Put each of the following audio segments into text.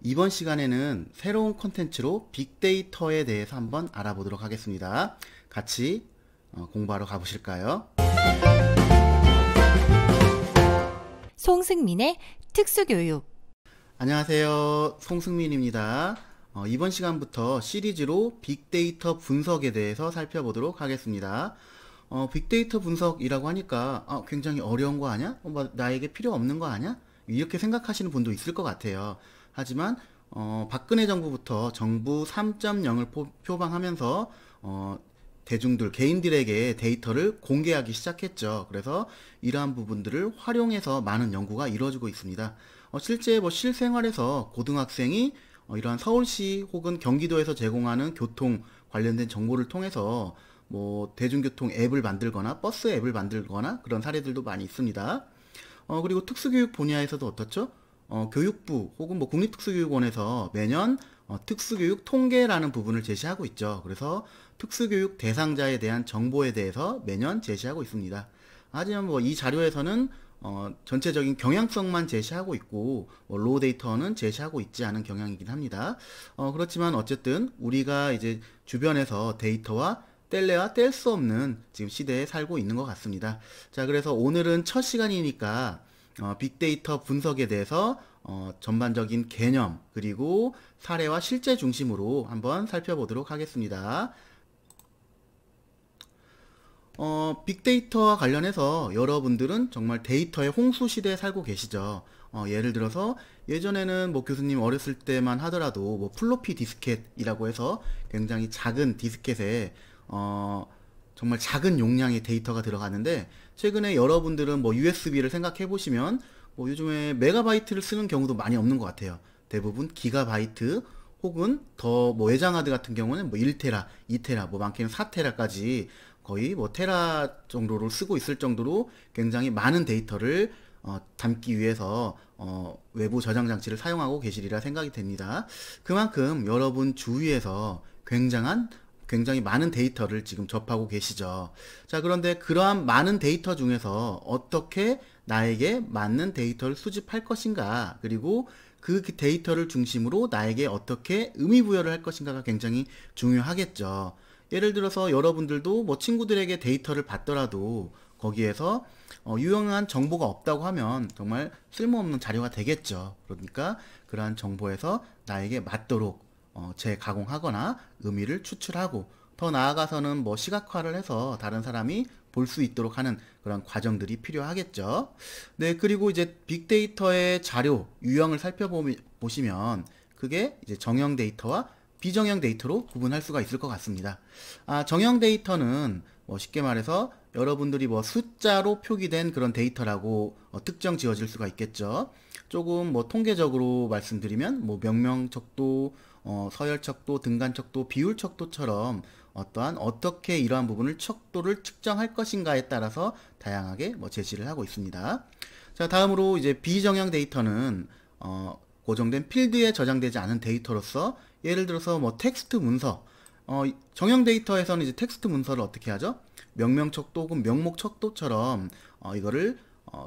이번 시간에는 새로운 콘텐츠로 빅데이터에 대해서 한번 알아보도록 하겠습니다. 같이 공부하러 가보실까요? 송승민의 특수교육. 안녕하세요. 송승민입니다. 이번 시간부터 시리즈로 빅데이터 분석에 대해서 살펴보도록 하겠습니다. 빅데이터 분석이라고 하니까 굉장히 어려운 거 아니야? 나에게 필요 없는 거 아니야? 이렇게 생각하시는 분도 있을 것 같아요. 하지만 박근혜 정부부터 정부 3.0을 표방하면서 대중들, 개인들에게 데이터를 공개하기 시작했죠. 그래서 이러한 부분들을 활용해서 많은 연구가 이루어지고 있습니다. 실제 실생활에서 고등학생이 이러한 서울시 혹은 경기도에서 제공하는 교통 관련된 정보를 통해서 대중교통 앱을 만들거나 버스 앱을 만들거나 그런 사례들도 많이 있습니다. 그리고 특수교육 분야에서도 어떻죠? 교육부 혹은 국립특수교육원에서 매년 특수교육 통계라는 부분을 제시하고 있죠. 그래서 특수교육 대상자에 대한 정보에 대해서 매년 제시하고 있습니다. 하지만 이 자료에서는 전체적인 경향성만 제시하고 있고 로우 데이터는 제시하고 있지 않은 경향이긴 합니다. 그렇지만 어쨌든 우리가 이제 주변에서 데이터와 뗄래야 뗄 수 없는 지금 시대에 살고 있는 것 같습니다. 자, 그래서 오늘은 첫 시간이니까 빅데이터 분석에 대해서 전반적인 개념 그리고 사례와 실제 중심으로 한번 살펴보도록 하겠습니다. 빅데이터와 관련해서 여러분들은 정말 데이터의 홍수 시대에 살고 계시죠. 예를 들어서 예전에는 교수님 어렸을 때만 하더라도 플로피 디스켓이라고 해서 굉장히 작은 디스켓에 정말 작은 용량의 데이터가 들어가는데, 최근에 여러분들은 USB를 생각해 보시면 요즘에 메가바이트를 쓰는 경우도 많이 없는 것 같아요. 대부분 기가바이트 혹은 더 외장하드 같은 경우는 1테라, 2테라, 많게는 4테라까지 거의 테라 정도로 쓰고 있을 정도로 굉장히 많은 데이터를 담기 위해서 외부 저장 장치를 사용하고 계시리라 생각이 됩니다. 그만큼 여러분 주위에서 굉장히 많은 데이터를 지금 접하고 계시죠. 자, 그런데 그러한 많은 데이터 중에서 어떻게 나에게 맞는 데이터를 수집할 것인가, 그리고 그 데이터를 중심으로 나에게 어떻게 의미 부여를 할 것인가가 굉장히 중요하겠죠. 예를 들어서 여러분들도 친구들에게 데이터를 받더라도 거기에서 유용한 정보가 없다고 하면 정말 쓸모없는 자료가 되겠죠. 그러니까 그러한 정보에서 나에게 맞도록 재가공하거나 의미를 추출하고, 더 나아가서는 시각화를 해서 다른 사람이 볼 수 있도록 하는 그런 과정들이 필요하겠죠. 네, 그리고 이제 빅데이터의 자료 유형을 살펴보시면 그게 이제 정형 데이터와 비정형 데이터로 구분할 수가 있을 것 같습니다. 정형 데이터는 쉽게 말해서 여러분들이 숫자로 표기된 그런 데이터라고 특정 지어질 수가 있겠죠. 조금 통계적으로 말씀드리면 명명척도, 서열척도, 등간척도, 비율척도처럼 어떻게 이러한 부분을 척도를 측정할 것인가에 따라서 다양하게 제시를 하고 있습니다. 자, 다음으로 이제 비정형 데이터는 고정된 필드에 저장되지 않은 데이터로서, 예를 들어서 텍스트 문서, 정형 데이터에서는 이제 텍스트 문서를 어떻게 하죠? 명명척도 혹은 명목척도처럼 이거를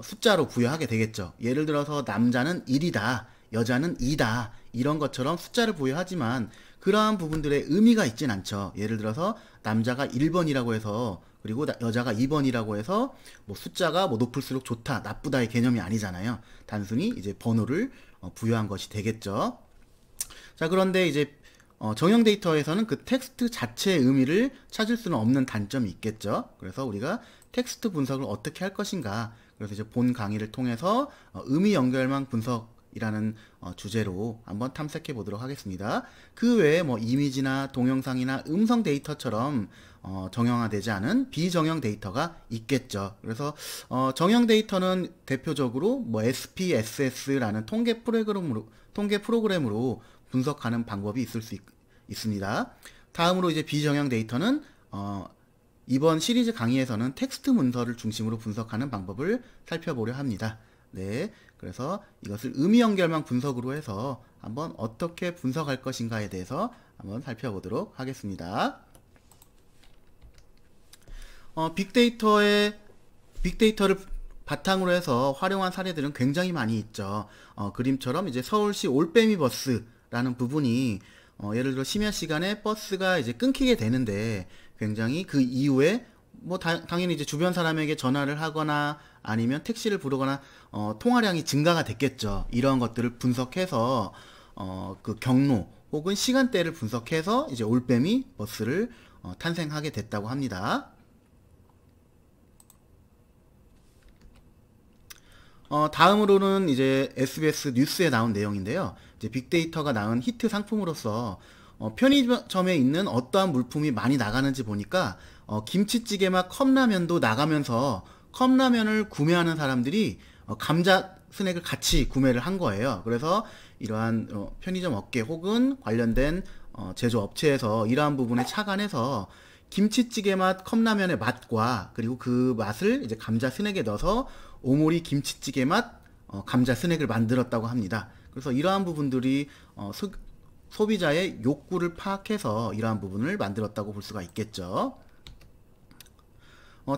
숫자로 부여하게 되겠죠. 예를 들어서 남자는 1이다, 여자는 2다, 이런 것처럼 숫자를 부여하지만 그러한 부분들의 의미가 있진 않죠. 예를 들어서 남자가 1번이라고 해서, 그리고 여자가 2번이라고 해서 숫자가 높을수록 좋다, 나쁘다의 개념이 아니잖아요. 단순히 이제 번호를 부여한 것이 되겠죠. 자, 그런데 이제 정형 데이터에서는 그 텍스트 자체의 의미를 찾을 수는 없는 단점이 있겠죠. 그래서 우리가 텍스트 분석을 어떻게 할 것인가, 그래서 이제 본 강의를 통해서 의미 연결망 분석이라는 주제로 한번 탐색해 보도록 하겠습니다. 그 외에 이미지나 동영상이나 음성 데이터처럼 정형화되지 않은 비정형 데이터가 있겠죠. 그래서 정형 데이터는 대표적으로 SPSS라는 통계 프로그램으로 분석하는 방법이 있을 수 있습니다. 다음으로 이제 비정형 데이터는 이번 시리즈 강의에서는 텍스트 문서를 중심으로 분석하는 방법을 살펴보려 합니다. 네, 그래서 이것을 의미 연결망 분석으로 해서 한번 어떻게 분석할 것인가에 대해서 한번 살펴보도록 하겠습니다. 빅데이터를 바탕으로 해서 활용한 사례들은 굉장히 많이 있죠. 그림처럼 이제 서울시 올빼미 버스라는 부분이 예를 들어 심야 시간에 버스가 이제 끊기게 되는데 굉장히 그 이후에 뭐 당연히 이제 주변 사람에게 전화를 하거나 아니면 택시를 부르거나 통화량이 증가가 됐겠죠. 이런 것들을 분석해서 그 경로 혹은 시간대를 분석해서 이제 올빼미 버스를 탄생하게 됐다고 합니다. 다음으로는 이제 SBS 뉴스에 나온 내용인데요. 이제 빅데이터가 낳은 히트 상품으로서 편의점에 있는 어떠한 물품이 많이 나가는지 보니까 김치찌개 맛 컵라면도 나가면서 컵라면을 구매하는 사람들이 감자 스낵을 같이 구매를 한 거예요. 그래서 이러한 편의점 업계 혹은 관련된 제조업체에서 이러한 부분에 착안해서 김치찌개 맛 컵라면의 맛과 그리고 그 맛을 이제 감자 스낵에 넣어서 오모리 김치찌개 맛 감자 스낵을 만들었다고 합니다. 그래서 이러한 부분들이 소비자의 욕구를 파악해서 이러한 부분을 만들었다고 볼 수가 있겠죠.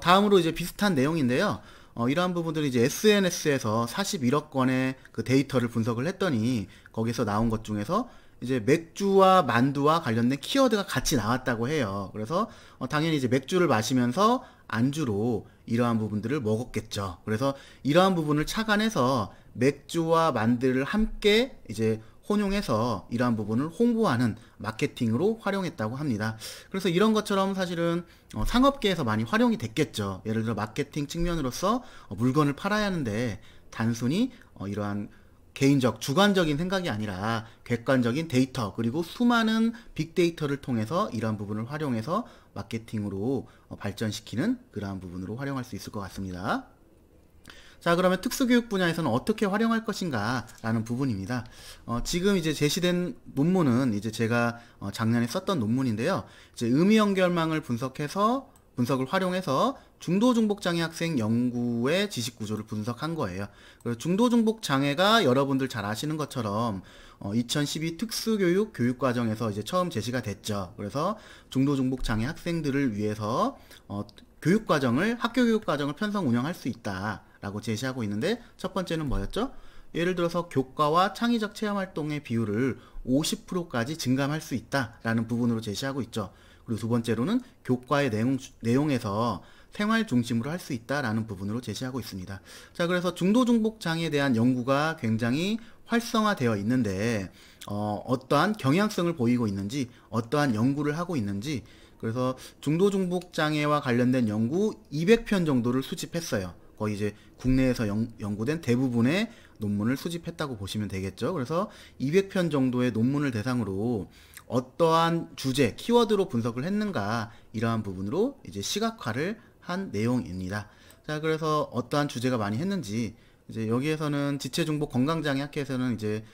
다음으로 이제 비슷한 내용인데요. 이러한 부분들이 이제 SNS에서 41억 건의 그 데이터를 분석을 했더니 거기서 나온 것 중에서 이제 맥주와 만두와 관련된 키워드가 같이 나왔다고 해요. 그래서 당연히 이제 맥주를 마시면서 안주로 이러한 부분들을 먹었겠죠. 그래서 이러한 부분을 착안해서 맥주와 만두를 함께 이제 혼용해서 이러한 부분을 홍보하는 마케팅으로 활용했다고 합니다. 그래서 이런 것처럼 사실은 상업계에서 많이 활용이 됐겠죠. 예를 들어 마케팅 측면으로서 물건을 팔아야 하는데 단순히 이러한 개인적, 주관적인 생각이 아니라 객관적인 데이터 그리고 수많은 빅데이터를 통해서 이러한 부분을 활용해서 마케팅으로 발전시키는 그러한 부분으로 활용할 수 있을 것 같습니다. 자, 그러면 특수교육 분야에서는 어떻게 활용할 것인가 라는 부분입니다. 지금 이제 제시된 논문은 이제 제가 작년에 썼던 논문인데요. 이제 의미연결망을 분석을 활용해서 중도중복장애 학생 연구의 지식구조를 분석한 거예요. 중도중복장애가 여러분들 잘 아시는 것처럼 2012 특수교육 교육과정에서 이제 처음 제시가 됐죠. 그래서 중도중복장애 학생들을 위해서 학교 교육과정을 편성 운영할 수 있다라고 제시하고 있는데, 첫 번째는 뭐였죠? 예를 들어서 교과와 창의적 체험활동의 비율을 50%까지 증감할 수 있다라는 부분으로 제시하고 있죠. 그리고 두 번째로는 교과의 내용에서 생활 중심으로 할 수 있다라는 부분으로 제시하고 있습니다. 자, 그래서 중도중복 장애에 대한 연구가 굉장히 활성화되어 있는데 어떠한 경향성을 보이고 있는지, 어떠한 연구를 하고 있는지, 그래서 중도중복 장애와 관련된 연구 200편 정도를 수집했어요. 거의 이제 국내에서 연구된 대부분의 논문을 수집했다고 보시면 되겠죠. 그래서 200편 정도의 논문을 대상으로 어떠한 주제, 키워드로 분석을 했는가, 이러한 부분으로 이제 시각화를 한 내용입니다. 자, 그래서 어떠한 주제가 많이 했는지, 이제 여기에서는 지체중복 건강장애 학회에서는 이제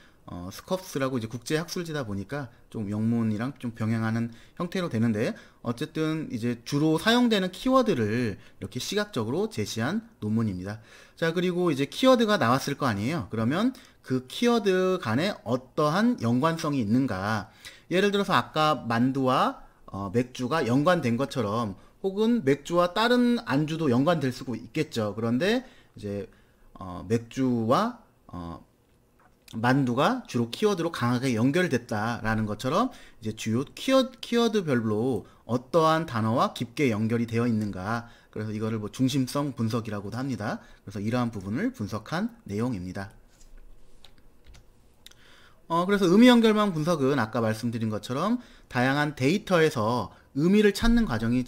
스컵스라고 이제 국제학술지다 보니까 좀 명문이랑 좀 병행하는 형태로 되는데, 어쨌든 이제 주로 사용되는 키워드를 이렇게 시각적으로 제시한 논문입니다. 자, 그리고 이제 키워드가 나왔을 거 아니에요. 그러면 그 키워드 간에 어떠한 연관성이 있는가. 예를 들어서 아까 만두와 맥주가 연관된 것처럼, 혹은 맥주와 다른 안주도 연관될 수도 있겠죠. 그런데 이제 맥주와 만두가 주로 키워드로 강하게 연결됐다라는 것처럼 이제 주요 키워드별로 어떠한 단어와 깊게 연결이 되어 있는가, 그래서 이거를 뭐 중심성 분석이라고도 합니다. 그래서 이러한 부분을 분석한 내용입니다. 그래서 의미 연결망 분석은 아까 말씀드린 것처럼 다양한 데이터에서 의미를 찾는 과정이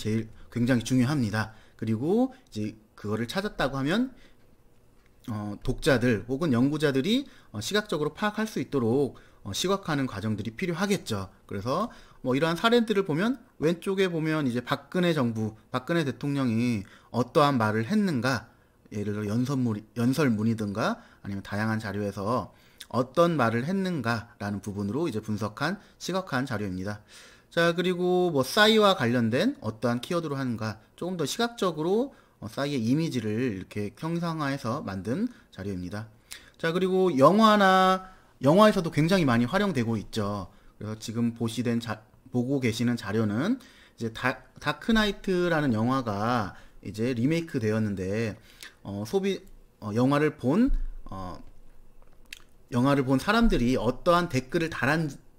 굉장히 중요합니다. 그리고 이제 그거를 찾았다고 하면 독자들 혹은 연구자들이 시각적으로 파악할 수 있도록 시각화하는 과정들이 필요하겠죠. 그래서 뭐 이러한 사례들을 보면, 왼쪽에 보면 이제 박근혜 대통령이 어떠한 말을 했는가, 예를 들어 연설문이든가 아니면 다양한 자료에서 어떤 말을 했는가라는 부분으로 이제 분석한 시각화한 자료입니다. 자, 그리고 뭐 싸이와 관련된 어떠한 키워드로 하는가, 조금 더 시각적으로 싸이의 이미지를 이렇게 형상화해서 만든 자료입니다. 자, 그리고 영화에서도 굉장히 많이 활용되고 있죠. 그래서 지금 보고 계시는 자료는 이제 다크나이트라는 영화가 이제 리메이크 되었는데 영화를 본 사람들이 어떠한 댓글을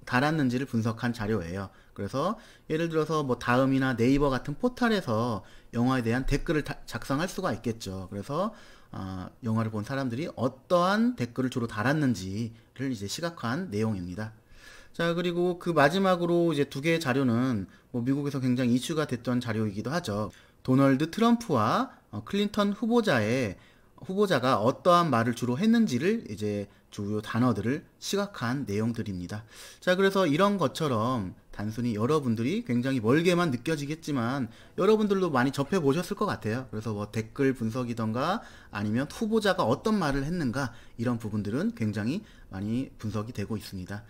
달았는지를 분석한 자료예요. 그래서 예를 들어서 뭐 다음이나 네이버 같은 포털에서 영화에 대한 댓글을 작성할 수가 있겠죠. 그래서 영화를 본 사람들이 어떠한 댓글을 주로 달았는지를 이제 시각화한 내용입니다. 자, 그리고 그 마지막으로 이제 두 개의 자료는 뭐 미국에서 굉장히 이슈가 됐던 자료이기도 하죠. 도널드 트럼프와 클린턴 후보자가 어떠한 말을 주로 했는지를 이제 주요 단어들을 시각화한 내용들입니다. 자, 그래서 이런 것처럼 단순히 여러분들이 굉장히 멀게만 느껴지겠지만 여러분들도 많이 접해 보셨을 것 같아요. 그래서 뭐 댓글 분석이던가 아니면 후보자가 어떤 말을 했는가 이런 부분들은 굉장히 많이 분석이 되고 있습니다.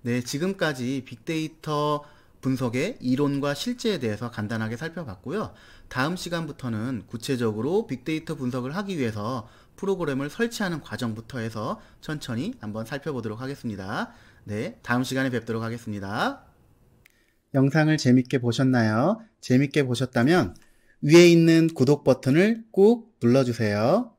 네, 지금까지 빅데이터 분석의 이론과 실제에 대해서 간단하게 살펴봤고요. 다음 시간부터는 구체적으로 빅데이터 분석을 하기 위해서 프로그램을 설치하는 과정부터 해서 천천히 한번 살펴보도록 하겠습니다. 네, 다음 시간에 뵙도록 하겠습니다. 영상을 재밌게 보셨나요? 재밌게 보셨다면 위에 있는 구독 버튼을 꾹 눌러주세요.